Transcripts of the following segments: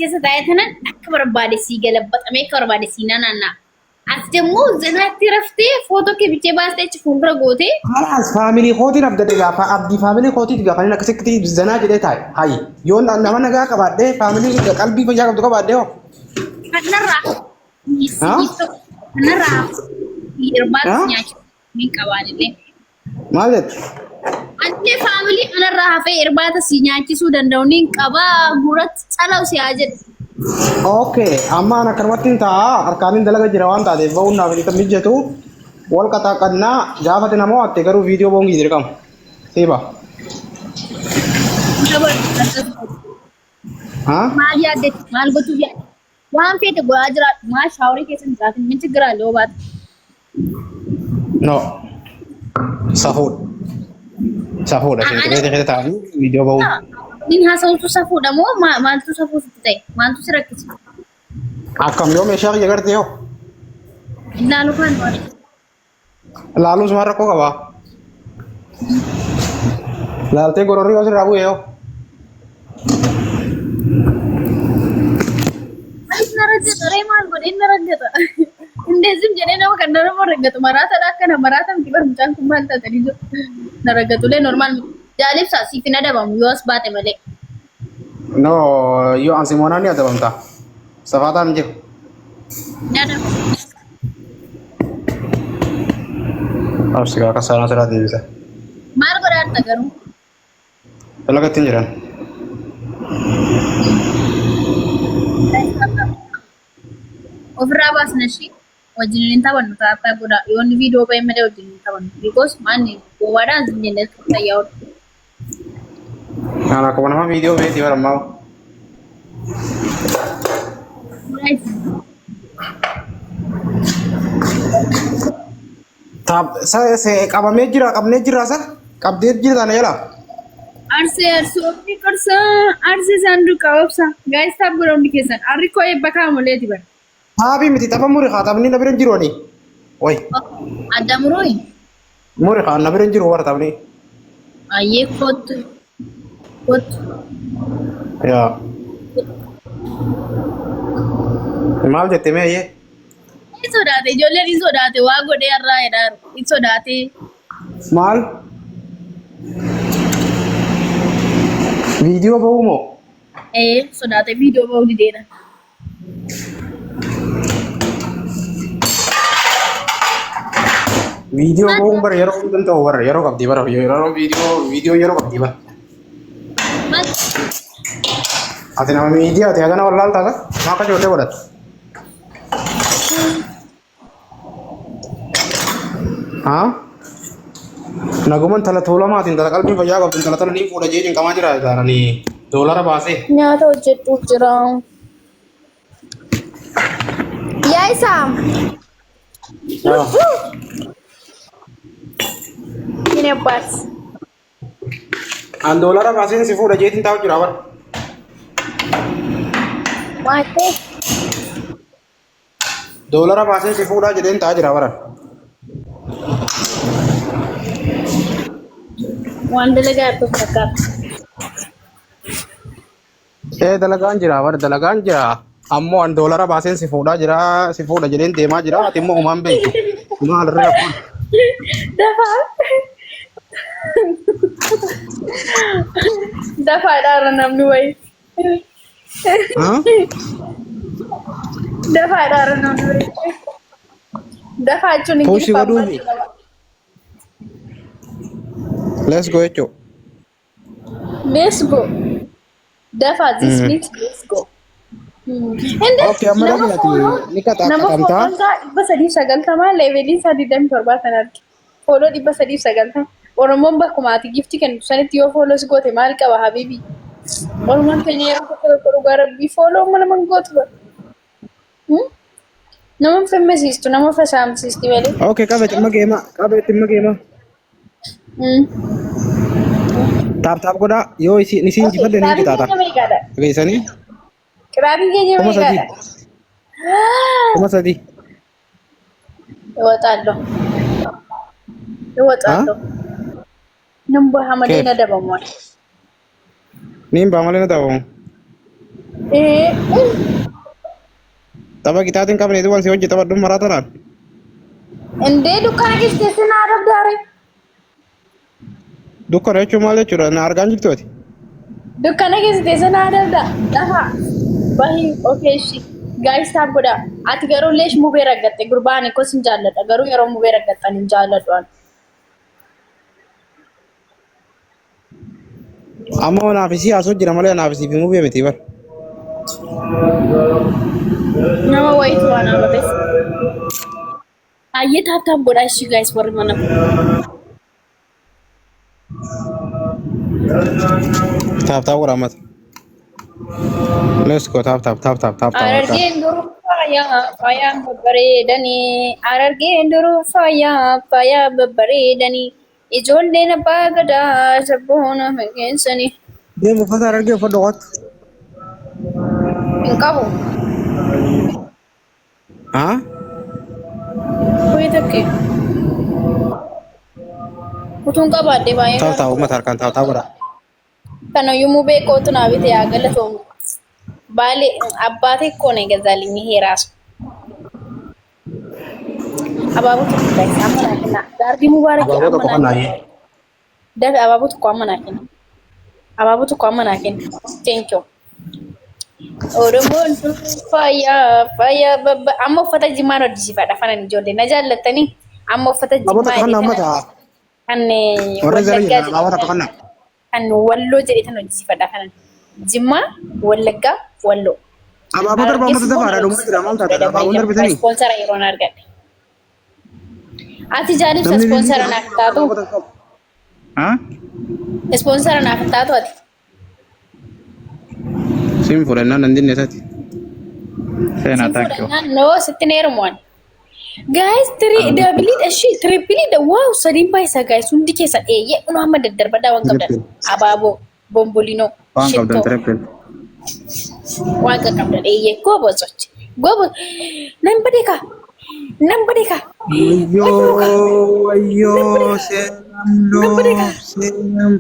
keessa taa'eetana akka barbaadesii galabbaxamee akka barbaadesii naannaa. As ደግሞ ዘናት ረፍቴ ፎቶ ከብቼ ባስጠች fuuldura goote خلاص family khooti nabdade gaafa abdi family khooti gaafa ni akkasitti zanaa jedhee taa'e hayi yoon nama nagaa qabaadhe family qalbii fayyaa qabdu qabaadhe ho kanarraa irbaat nyaachi min qabaadhe maal jedhu ante family kanarraa hafee irbaata si nyaachisuu danda'u nin qabaa guratti calaw si haa jedhu. Okay, amma ana karmatin ta'a harkaanin dalaga jira waan taateef ba'uun naaf ni mijjatu wal qaxaqannaa gaafate namoo atte garuu viidiyoo boongii dirqama siiba. Maal yaadde maal gochuuf yaadde waan feete godhaa jira maal shaaworii keessan jiraatin min ችግር አለው ባት No, safuudha keessatti taa'anii viidiyoo ba'uun. Nin haasawutu safuudha moo maaltu safuu sitti ta'e maaltu si rakkisa? Akkam yoo meeshaa kiyya gartee yoo Ilaalu kan wali. laaluus maal rakkoo qabaa? Laaltee gororrii yoo sirraa bu'ee yoo. Narajjata ree maal godhe narajjata. Indeesim jedhee nama kan nama raggatu maraataadha akkana maraata miti barumsaan kun maal taatanii jiru. Naraggatulee normaal miti. Jaalibsaa siif hin adabamu yoo as baate malee. No, yoo an Simoonaan ni adabamta. Safaataan jiru. Ni adabamu. Absi kaa kasaanaa siraa deebisa. Maal godhaa arta garuu? Dalaga ittiin jiran. Ofirraa baasna ishii wajjin hin taphannu taa'aa godhaa yoonni viidiyoo ba'e malee wajjin hin taphannu. Because maanni gowwaadhaan sin jennee fayyaa oolu. Ana akkuma nama viidiyoo beektii barammaa. Qabamee jira qabnee jira sa qabdee jira na jala. Arsee ofii qorsaa arsee saanduqa obsa gaayis taab godha hundi keessan arri koo eebba kaamoleeti bara. Taabii miti tapha muri haa taphni na bira hin jiru ani. Way. Adda murooyi. Muri haa na bira hin jiru warra taphni. Ayyee kootu. Kootu. Yaa. Maal jettee mee ayyee? Ni sodaate ijoolleen ni sodaate waa godhee irraa jedhaa ni sodaate. Maal? Viidiyoo ba'uu moo? Sodaate viidiyoo ba'uu dideedha. Viidiyoo ba'uun bara yeroo hundaan ta'u bara yeroo qabdi bara yeroo viidiyoo yeroo qabdi bara. Ati nama miidiyaa ati hagana wallaal taata maa akka ijoollee godhatu. Haa? Naguman tala tuulamaatiin tala qalbii fayyaa qabdu tala tala niin fuudha jeetiin qamaa jira isaanii doolara baasee. Nyaata hojjechuuf jira. Yaa isaa. Ini abbaas. An doolara baaseen si fuudha jeetiin taa'u jira bara. Maatee. Doolara baaseen si fuudhaa jedheen taa'u jira bara. Waan dalagaa irratti fakkaata. Dalagaan jira bara dalagaan jira. Ammoo an doolara baaseen si fuudhaa jira si fuudha jedheen deemaa jira ati immoo homaan beektu. Maal irraa kun? Dafaa. Dafaadhaarra namni wayi. Dafaadhaarra namni wayi. Dafaa jechuun Puushii godhuufi. Let's go jechuudha. Let's go. Dafaa this means let's go. Okay, amma dhaqnati ni qaxaqamtaa. Nama fooloon 390 leeveliin 27 arge. Fooloo 390. Oromoon bakkuma ati gifti kennitu sanitti yoo fooloos goote maal qaba habiibi? Oromoon keenya yeroo tokko dhugaa rabbii fooloo nama gootu bara. Nama femmesiistu nama fasaamsiisti malee. Okay, qabeetti dhimma geema. Taap godhaa yoo isin injifadde ni qixaata. Geessanii. Kiraabiin keenya meeqaadha? Kuma sadii. Iwwaxaallo. Nambo hamalee na dabamu. Niin baa malee na dabamu. Eh, Tapha qixaatiin qabne duwwan si hojii taphadhu maraatanaan. ende dukkana keessatti sin adabdaare. Dukkana jechuun maal jechuudha? Na argaan jirtooti. Dukkana keessatti sin adabda. Lafa. Bahi okeeshi. Guys taab godha. Ati garuu leesh mubee raggatte gurbaan ko sin jaalladha. Garuu yeroo mubee raggattan hin jaalladhu. Amma naafisi haasoo jira malee naafisi fi mubee miti bar. Nama wayitu waan ababeef. Ayyee taab taab godha ishi guys warri mana. Taap taap godha ammata. Let's go taap taap taap taap taap taap. Arargeen duruu faayaan babbareedanii. Arargeen duruu faayaan babbareedanii. Ijoolleen abbaa gadaa sabboona fageessanii. Deemu uffata argee uffata qotu. Hin qabu. Haa? Kuyi takke. Kutuun qabaadde baay'ee. Taap taap uummata harkaan taap taap godha. Kanayyuu beekootu naa bitee haa galatoomne. Baalee abbaatee koone gazaalii heeraasu. Abaaboo tokko guys amma naa kenna. Gaardii mubaarakii Abaaboo tokko amma naa kan kenna. Dabe abaaboo tokko amma naa kenna. Abaaboo tokko amma naa kenna. Thank you. Oromoon faaya babba amma uffata jimaan hojjisiifadha fanan ijoollee na jaallattanii amma uffata Abaaboo tokko kan ammata. kan Warra zalii abaaboo tokko kan. kan walloo jedhetan hojjisiifadha kanan Jimmaa Wallaggaa Walloo. Abaaboo darba ammata dafaadha dhumma jira maal taate abaaboo darbitanii. Sponsora yeroon argadhe. Ati jaalibsa sponsora naaf taatu. Haa? Sponsora naaf taatu ati. Sim fudhannaan dandinne isaati. Seenaa taakkoo. No, sitti neerumaan. Guys, triple da wow, sadin paisa guys, hundi keessa eeyyee kun amma daddarbadaa waan qabdan. Abaaboo, bombolino, Waan qabdan triple. waan qabdan eeyyee gobosochi. Nan badeka. Wayyoo seenam loo seenam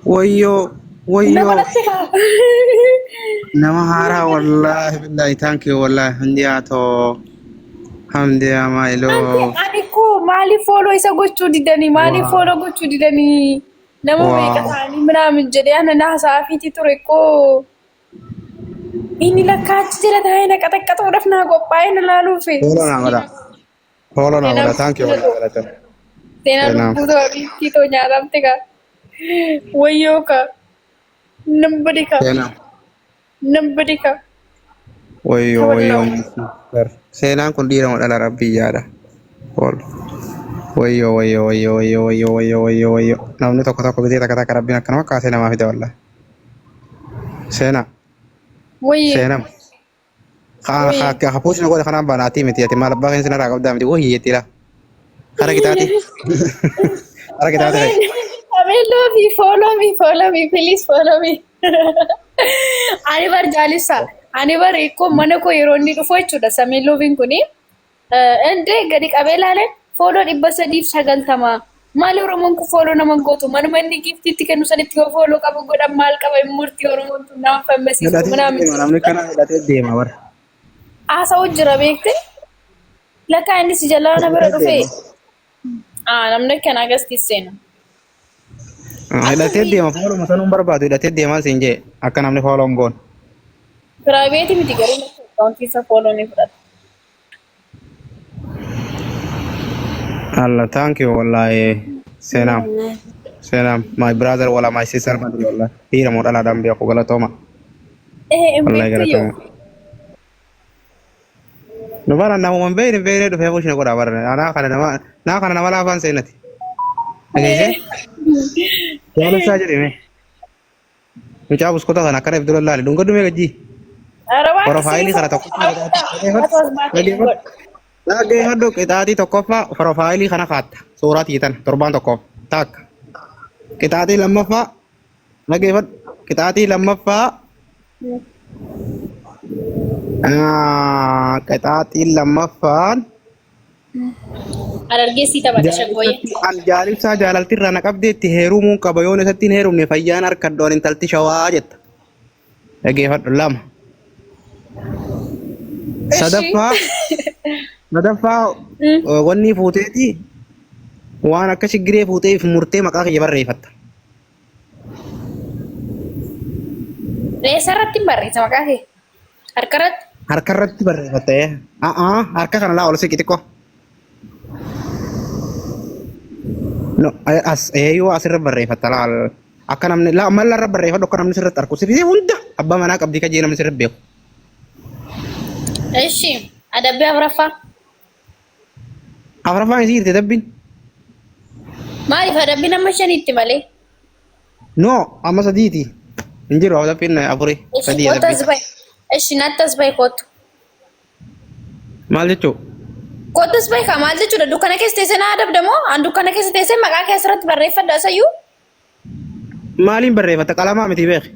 wayyoo. Nama haaraa wallaahi billahi thank you wallaahi handiyaa maayiloo. Ani ko maaliif follow isa gochuu didanii? Maaliif follow gochuu didanii? Nama meeqa ta'anii minaamin jedhee ana naasaa fiiti ture ko. Inni lakkaachi jira taa'ee na qaxaqqatuudhaaf naa qophaa'ee na laaluufi. Follow naa godha thank you wallaahi. Seenaa lubbuu ta'uu biittoo nyaatamte ka. Wayyoo ka. Nambadi ka. Wayyoo. Seenaan kun dhiirama dhala rabbii yaada. Wayyoo. Namni tokko bitee takka rabbiin akkanuma kaasee namaa fide wallaahi. Seenaa. Seenam. Hapuusina godha kanaan baanaatii miti ati maal abbaa keenya sinarraa qabdaa miti wayii yettila. Hara kitaati. Follow me, please follow me. Ani bar jaalisa. Ani bar ikko mana ko yeroo inni dhufu jechuudha. Samii looviin kuni. Ende gadi qabee ilaalee follow 390. Maali Oromoon kun follow nama gootu? Manuma inni giftiitti kennu sanitti yoo follow qabu godhan maal qaba murtii Oromoon tun nama fammasiisu. Namni kana hidhatee deema bara. Haasa'u jira beekte? Lakkaa inni si jalaa na bira dhufe. Namni kana agarsiis seena. Hidhatee deema follow masanuun barbaadu hidhatee deemaa siin jee akka namni follow hin goone. Private miti garuu akkaawuntii isa follow ni fudhata. Allah thank you wallahi Senam my brother wala my sister madri wallahi pira mo dala dambe ko galatoma wallahi galatoma no bara na mo be do fe fushina ko da bara na kana na wala fan senati agese yalo sajiri me mi cha usko ta kana kare abdullah ali dungo dume gaji profile kana to lagi haddo kitaati tokkoffa profaayilii kana kaatta suuratii tan torbaan tokkoof takka kitaatii lammaffaa nageeffadhu kitaatii lammaffaa kitaatii lammaffaan Arargeessii taphata shaggooyee. Jaalibsaa jaalalti irraa na qabdeetti heerumuun qaba yoon isatti hin heerumne fayyaan harkaddoon intalti shawaa jetta. Dhageeffadhu lama sadaffaa wanni fuuteeti waan akka shiggiree fuutee fi murtee maqaa kiyya barreeffatta. Eessarratti hin barreessa maqaa kee? Harkarratti? Harkarratti barreeffatta. Harka kana laa ol siqi xiqqoo. No, yoo asirra barreeffatta laal. Akka namni mallarra barreeffadhu akka namni sirriitti argu sirrii hunda abbaa manaa qabdii kajee namni sirriitti beeku. Eshi adabbii afuraffaa. Afuraffaan isii hirte dabbiin. Maaliif adabbii nama shaniitti malee? No, amma sadiiti. Hin jiru dabbiin afurii. Sadii adabbii. Eshi nattas bahi kootu. Maal jechuu? Kootus bahi kaa maal jechuudha dukkana keessa teessee na adabdamoo an dukkana keessa teessee maqaa kee asirratti barreeffadha asayyuu. Maaliin barreeffatta qalamaa miti beeki.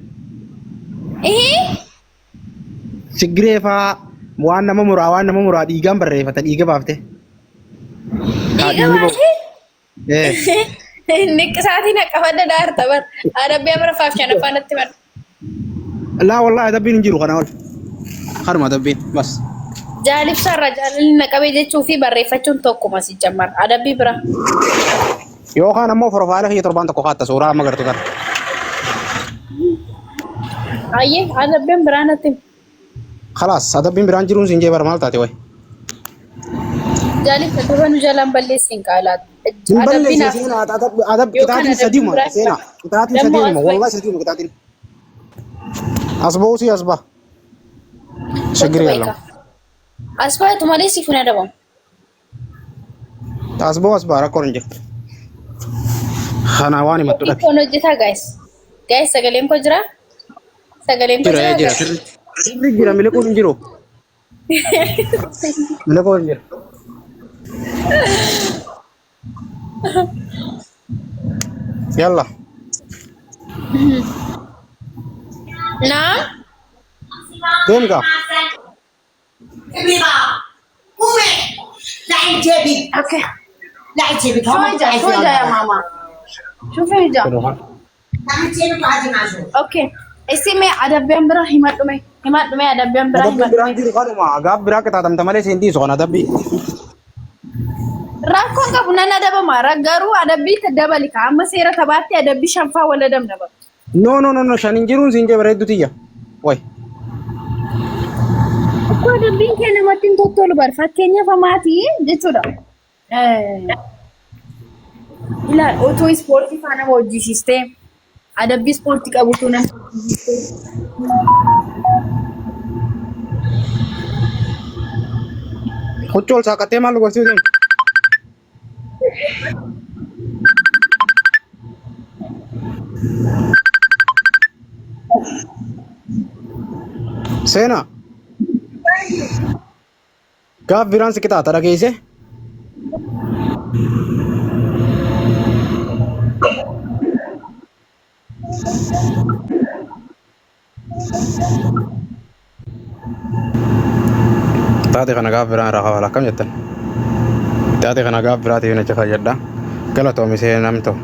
Shiggiree faa waan nama muraa dhiigaan barreeffata dhiiga baafte. Dhiiga baafte? Niqqisaatii naqqafadda daarta bar adabbii afuraffaaf shanaffaa natti bar. Laa wallaahi adabbiin hin jiru kana ol. Harma adabbiin bas. Jaalibsaarra jaalalli naqabee jechuu fi barreeffachuun tokkuma si jammar adabbii bira. Yookaan ammoo profaayila kiyya torbaan tokko kaatta suuraa amma gartu kana. Ayyee adabbiin biraa natti. Khalaas adabbiin biraan jiruun siin jee bara maal taate wayi. Jaalibsa durba nu jalaan balleessiin qaalaatu. Adabbiin qixaatiin sadiima seenaa qixaatiin sadiima wallahi sadiima qixaatiin. Asba'uu si asba. Shiggiree yaalama. Asbaatu malee siif hin adabamu. Asbaa rakkoon hin jiru. Kana waan himattu dhabi. Kun hojjetaa guys sagaleen koo jira? Sagaleen koo jira? Jira. Sirri jira miliquun hin jiru. Miliquun hin jiru. Yalla. Naa? Deemgaa. Okay. شو جا يا ماما شوفي جا اوكي اسمي ادبيان برا himadhume adabbiyaan biraa Adabbiin biraan jiru kanuma gaaf biraa qixaatamta malee seentii soqon adabbii. Rakkoon qabu nan adabama garuu adabbii dabali ka amma seera tabaatti adabbii shanfaa wala dabnaba. No shanin jiruun siin jee bareeddu tiyya. Way. Akkoo adabbiin kee namatti hin tottolu bar fakkeenyaaf amaatii jechuudha. Ilaal otoo ispoortii faana hojjisiistee adabbii ispoortii qabutu nama hojjisiistee. Huccuu ol saaqattee maal gorsuu deemu? Seenaa. Gaaf biraan si qixaata dhageesse? Taate kana gaaf biraan irraa hawala akkam jettan? Taate kana gaaf biraatiif na jafa jedha. Galatoomisee namtoo.